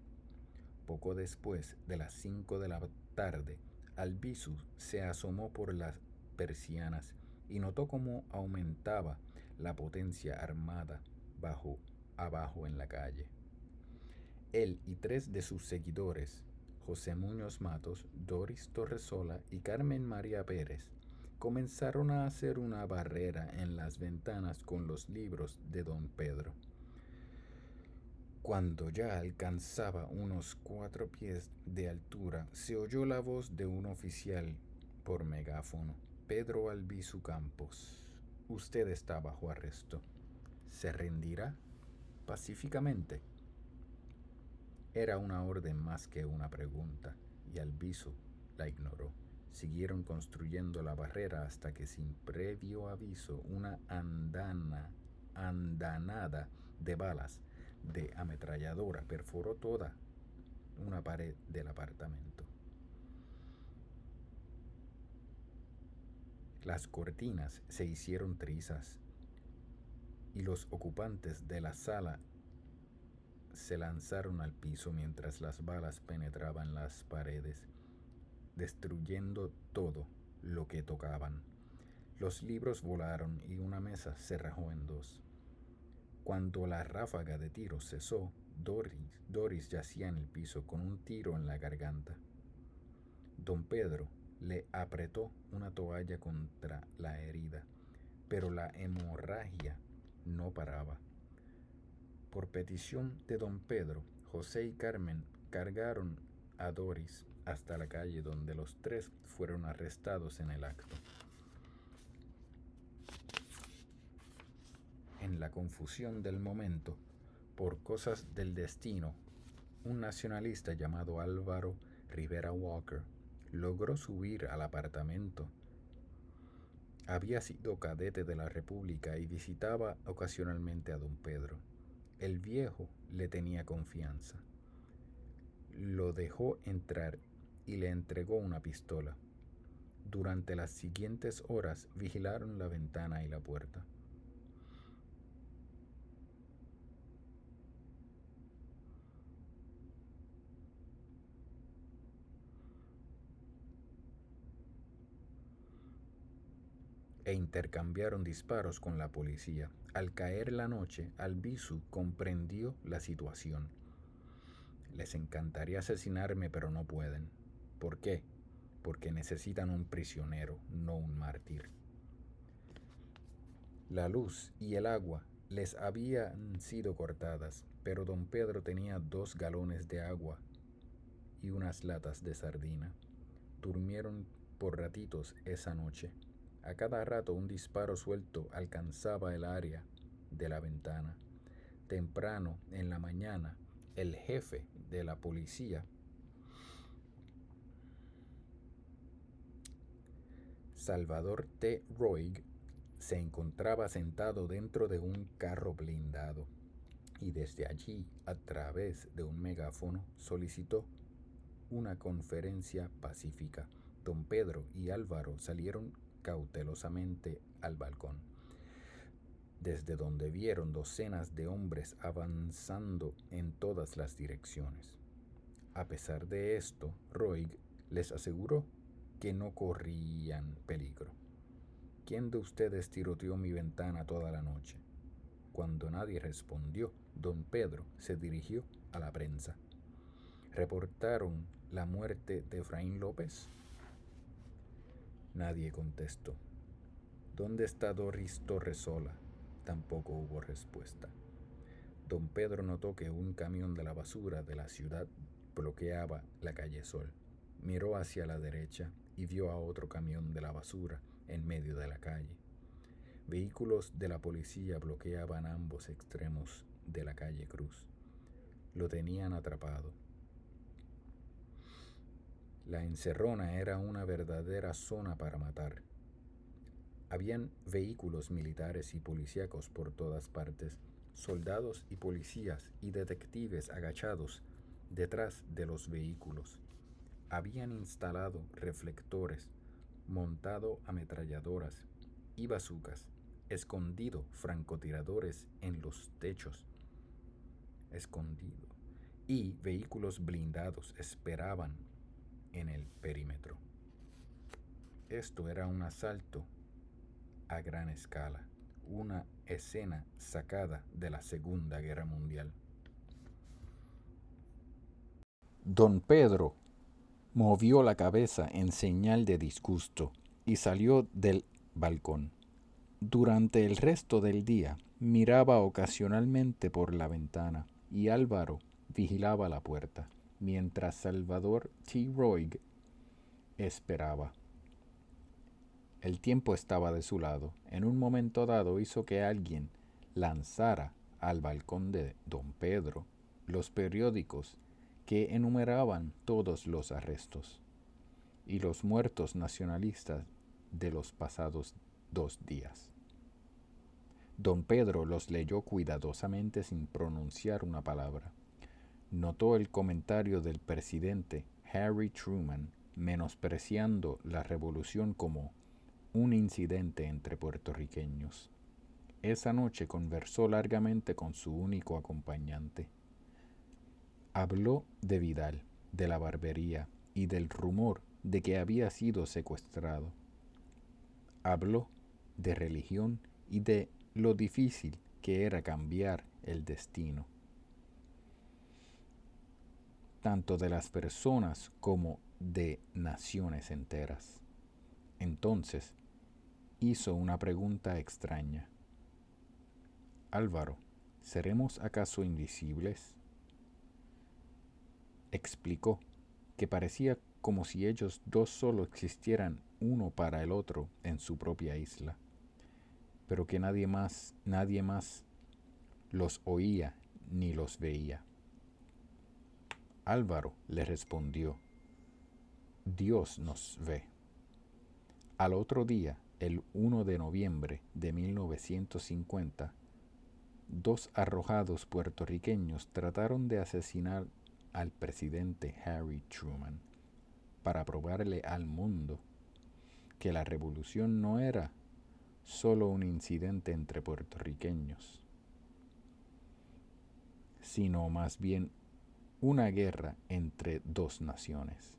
Poco después de las 5 de la tarde, Albizu se asomó por las persianas y notó cómo aumentaba la potencia armada abajo en la calle. Él y 3 de sus seguidores, José Muñoz Matos, Doris Torresola y Carmen María Pérez, comenzaron a hacer una barrera en las ventanas con los libros de don Pedro. Cuando ya alcanzaba unos 4 pies de altura, se oyó la voz de un oficial por megáfono. Pedro Albizu Campos, usted está bajo arresto. ¿Se rendirá pacíficamente? Era una orden más que una pregunta, y Albizu la ignoró. Siguieron construyendo la barrera hasta que sin previo aviso una andanada de balas de ametralladora perforó toda una pared del apartamento. Las cortinas se hicieron trizas y los ocupantes de la sala se lanzaron al piso mientras las balas penetraban las paredes, destruyendo todo lo que tocaban. Los libros volaron y una mesa se rajó en 2. Cuando la ráfaga de tiros cesó, Doris yacía en el piso con un tiro en la garganta. Don Pedro le apretó una toalla contra la herida, pero la hemorragia no paraba. Por petición de don Pedro, José y Carmen cargaron a Doris hasta la calle, donde los 3 fueron arrestados en el acto. En la confusión del momento, por cosas del destino, un nacionalista llamado Álvaro Rivera Walker logró subir al apartamento. Había sido cadete de la República y visitaba ocasionalmente a don Pedro. El viejo le tenía confianza. Lo dejó entrar y le entregó una pistola. Durante las siguientes horas vigilaron la ventana y la puerta. E intercambiaron disparos con la policía. Al caer la noche, Albizu comprendió la situación. Les encantaría asesinarme, pero no pueden. ¿Por qué? Porque necesitan un prisionero, no un mártir. La luz y el agua les habían sido cortadas, pero don Pedro tenía 2 galones de agua y unas latas de sardina. Durmieron por ratitos esa noche. A cada rato un disparo suelto alcanzaba el área de la ventana. Temprano en la mañana, el jefe de la policía, Salvador T. Roig, se encontraba sentado dentro de un carro blindado y desde allí, a través de un megáfono, solicitó una conferencia pacífica. Don Pedro y Álvaro salieron cautelosamente al balcón, desde donde vieron docenas de hombres avanzando en todas las direcciones. A pesar de esto, Roig les aseguró que no corrían peligro. ¿Quién de ustedes tiroteó mi ventana toda la noche? Cuando nadie respondió, don Pedro se dirigió a la prensa. ¿Reportaron la muerte de Efraín López? Nadie contestó. ¿Dónde está Doris Torresola? Tampoco hubo respuesta. Don Pedro notó que un camión de la basura de la ciudad bloqueaba la calle Sol. Miró hacia la derecha y vio a otro camión de la basura en medio de la calle. Vehículos de la policía bloqueaban ambos extremos de la calle Cruz. Lo tenían atrapado. La encerrona era una verdadera zona para matar. Habían vehículos militares y policíacos por todas partes, soldados y policías y detectives agachados detrás de los vehículos. Habían instalado reflectores, montado ametralladoras y bazucas, escondido francotiradores en los techos, y vehículos blindados esperaban en el perímetro. Esto era un asalto a gran escala, una escena sacada de la Segunda Guerra Mundial. Don Pedro movió la cabeza en señal de disgusto y salió del balcón. Durante el resto del día miraba ocasionalmente por la ventana y Álvaro vigilaba la puerta, mientras Salvador T. Roig esperaba. El tiempo estaba de su lado. En un momento dado hizo que alguien lanzara al balcón de don Pedro los periódicos que enumeraban todos los arrestos y los muertos nacionalistas de los pasados 2 días. Don Pedro los leyó cuidadosamente sin pronunciar una palabra. Notó el comentario del presidente Harry Truman menospreciando la revolución como un incidente entre puertorriqueños. Esa noche conversó largamente con su único acompañante. Habló de Vidal, de la barbería y del rumor de que había sido secuestrado. Habló de religión y de lo difícil que era cambiar el destino, tanto de las personas como de naciones enteras. Entonces hizo una pregunta extraña. Álvaro, ¿seremos acaso invisibles? Explicó que parecía como si ellos dos solo existieran uno para el otro en su propia isla, pero que nadie más los oía ni los veía. Álvaro le respondió, Dios nos ve. Al otro día, el 1 de noviembre de 1950, 2 arrojados puertorriqueños trataron de asesinar al presidente Harry Truman para probarle al mundo que la revolución no era solo un incidente entre puertorriqueños, sino más bien una guerra entre 2 naciones.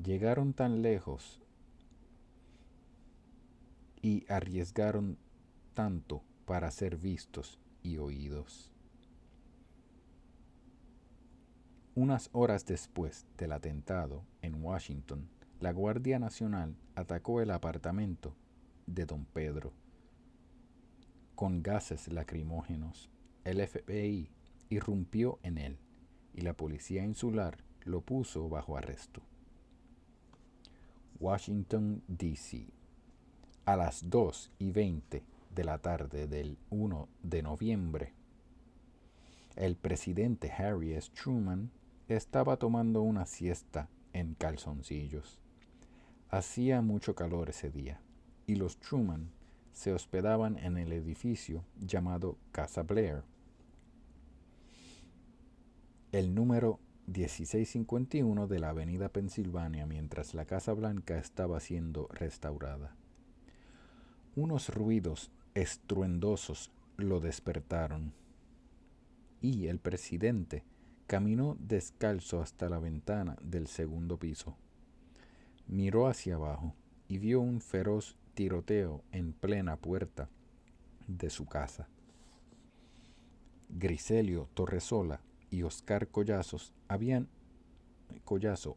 Llegaron tan lejos y arriesgaron tanto para ser vistos y oídos. Unas horas después del atentado en Washington, la Guardia Nacional atacó el apartamento de don Pedro con gases lacrimógenos. El FBI irrumpió en él y la policía insular lo puso bajo arresto. Washington, D.C. A las 2:20 de la tarde del 1 de noviembre, el presidente Harry S. Truman estaba tomando una siesta en calzoncillos. Hacía mucho calor ese día y los Truman se hospedaban en el edificio llamado Casa Blair, el número 1651 de la avenida Pensilvania, mientras la Casa Blanca estaba siendo restaurada. Unos ruidos estruendosos lo despertaron y el presidente caminó descalzo hasta la ventana del segundo piso. Miró hacia abajo y vio un feroz tiroteo en plena puerta de su casa. Griselio Torresola y Oscar Collazo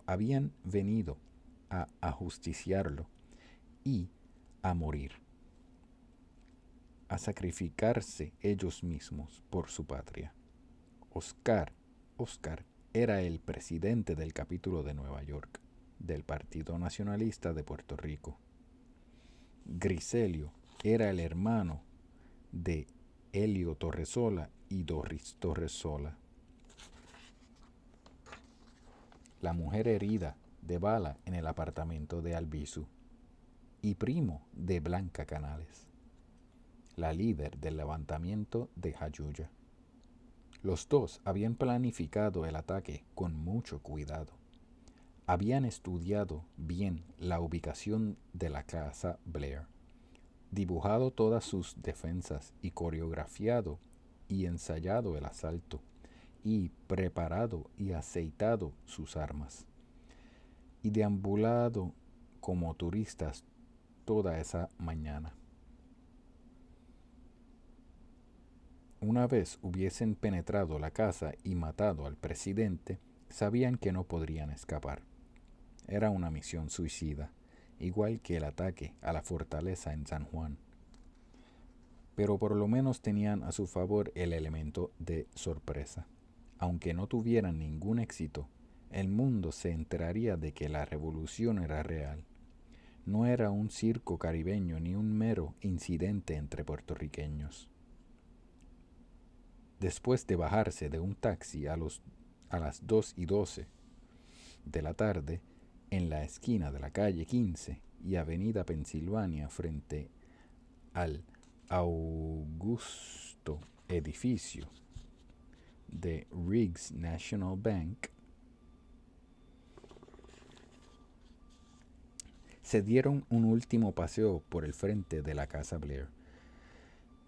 habían venido a ajusticiarlo y a morir, a sacrificarse ellos mismos por su patria. Oscar era el presidente del capítulo de Nueva York del Partido Nacionalista de Puerto Rico. Griselio era el hermano de Helio Torresola y Doris Torresola. La mujer herida de bala en el apartamento de Albizu y primo de Blanca Canales, la líder del levantamiento de Jayuya. Los dos habían planificado el ataque con mucho cuidado. Habían estudiado bien la ubicación de la casa Blair, dibujado todas sus defensas y coreografiado y ensayado el asalto y preparado y aceitado sus armas y deambulado como turistas toda esa mañana. Una vez hubiesen penetrado la casa y matado al presidente, sabían que no podrían escapar. Era una misión suicida, igual que el ataque a la fortaleza en San Juan. Pero por lo menos tenían a su favor el elemento de sorpresa. Aunque no tuvieran ningún éxito, el mundo se enteraría de que la revolución era real. No era un circo caribeño ni un mero incidente entre puertorriqueños. Después de bajarse de un taxi a las 2:12 de la tarde, en la esquina de la calle 15 y Avenida Pensilvania frente al augusto edificio de Riggs National Bank, se dieron un último paseo por el frente de la casa Blair.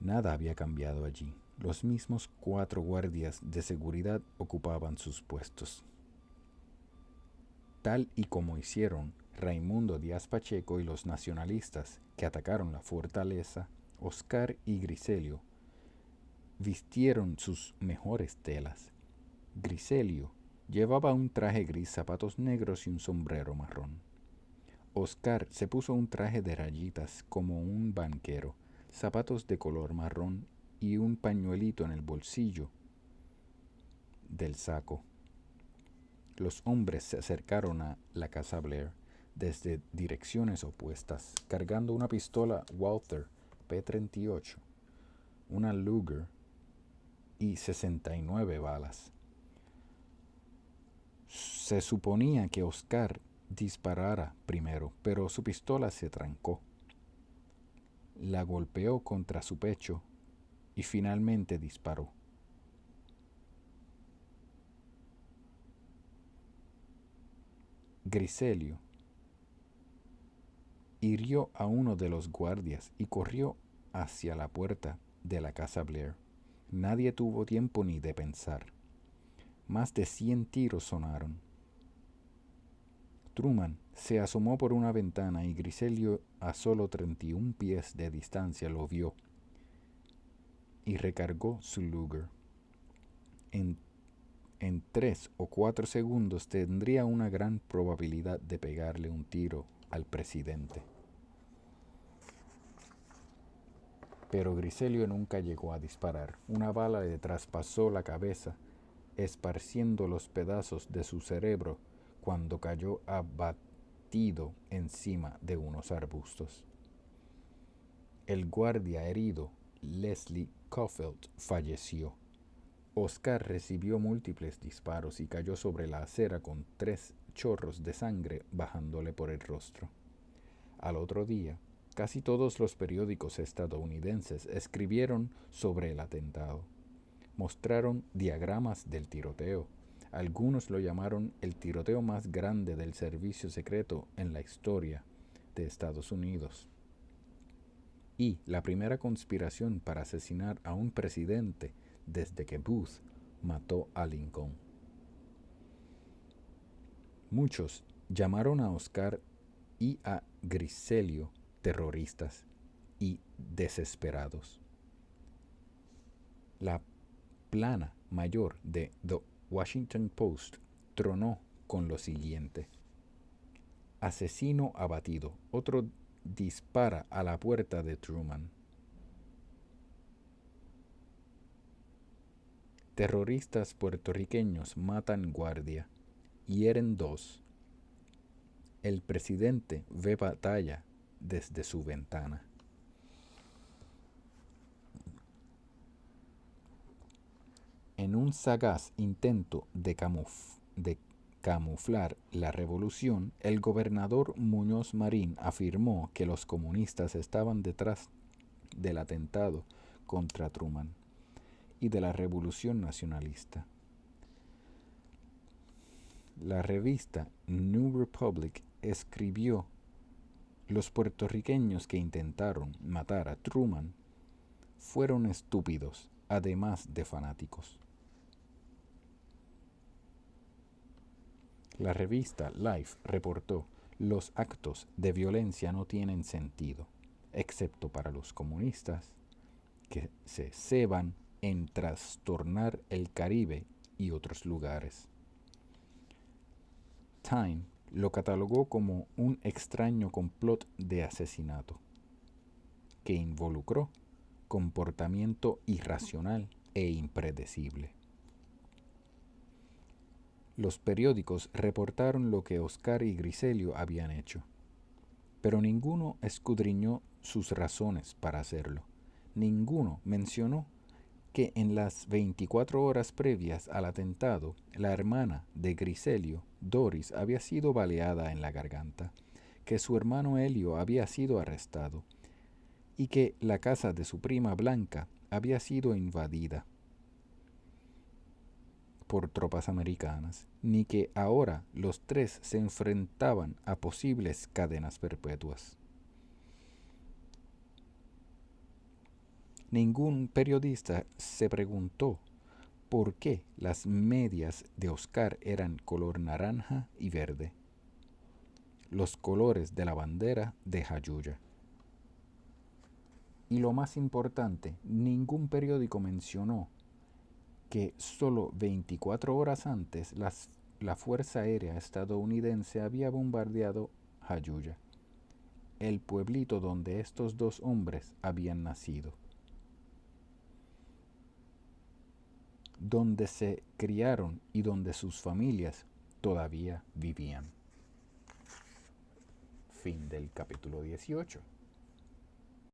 Nada había cambiado allí. Los mismos 4 guardias de seguridad ocupaban sus puestos. Tal y como hicieron Raimundo Díaz Pacheco y los nacionalistas que atacaron la fortaleza, Oscar y Griselio vistieron sus mejores telas. Griselio llevaba un traje gris, zapatos negros y un sombrero marrón. Oscar se puso un traje de rayitas como un banquero, zapatos de color marrón y un pañuelito en el bolsillo del saco. Los hombres se acercaron a la casa Blair desde direcciones opuestas, cargando una pistola Walther P-38, una Luger y 69 balas. Se suponía que Oscar disparara primero, pero su pistola se trancó. La golpeó contra su pecho y finalmente disparó. Griselio hirió a uno de los guardias y corrió hacia la puerta de la casa Blair. Nadie tuvo tiempo ni de pensar. Más de 100 tiros sonaron. Truman se asomó por una ventana y Griselio, a solo 31 pies de distancia, lo vio y recargó su Luger. En 3 o 4 segundos tendría una gran probabilidad de pegarle un tiro al presidente. Pero Griselio nunca llegó a disparar. Una bala le traspasó la cabeza, esparciendo los pedazos de su cerebro cuando cayó abatido encima de unos arbustos. El guardia herido, Leslie Caulfield, falleció. Oscar recibió múltiples disparos y cayó sobre la acera con 3 chorros de sangre bajándole por el rostro. Al otro día, casi todos los periódicos estadounidenses escribieron sobre el atentado. Mostraron diagramas del tiroteo. Algunos lo llamaron el tiroteo más grande del servicio secreto en la historia de Estados Unidos. Y la primera conspiración para asesinar a un presidente desde que Booth mató a Lincoln. Muchos llamaron a Oscar y a Griselio terroristas y desesperados. La plana mayor de The Washington Post tronó con lo siguiente: asesino abatido, otro dispara a la puerta de Truman. Terroristas puertorriqueños matan guardia, hieren 2. El presidente ve batalla desde su ventana. En un sagaz intento de camuflar la revolución, el gobernador Muñoz Marín afirmó que los comunistas estaban detrás del atentado contra Truman y de la Revolución Nacionalista. La revista New Republic escribió: los puertorriqueños que intentaron matar a Truman fueron estúpidos, además de fanáticos. La revista Life reportó: los actos de violencia no tienen sentido, excepto para los comunistas, que se ceban en trastornar el Caribe y otros lugares. Time lo catalogó como un extraño complot de asesinato que involucró comportamiento irracional e impredecible. Los periódicos reportaron lo que Oscar y Griselio habían hecho, pero ninguno escudriñó sus razones para hacerlo. Ninguno mencionó que en las 24 horas previas al atentado, la hermana de Griselio, Doris, había sido baleada en la garganta, que su hermano Helio había sido arrestado y que la casa de su prima Blanca había sido invadida por tropas americanas, ni que ahora los tres se enfrentaban a posibles cadenas perpetuas. Ningún periodista se preguntó por qué las medias de Oscar eran color naranja y verde, los colores de la bandera de Jayuya. Y lo más importante, ningún periódico mencionó que solo 24 horas antes la Fuerza Aérea estadounidense había bombardeado Jayuya, el pueblito donde estos dos hombres habían nacido, donde se criaron y donde sus familias todavía vivían. Fin del capítulo 18.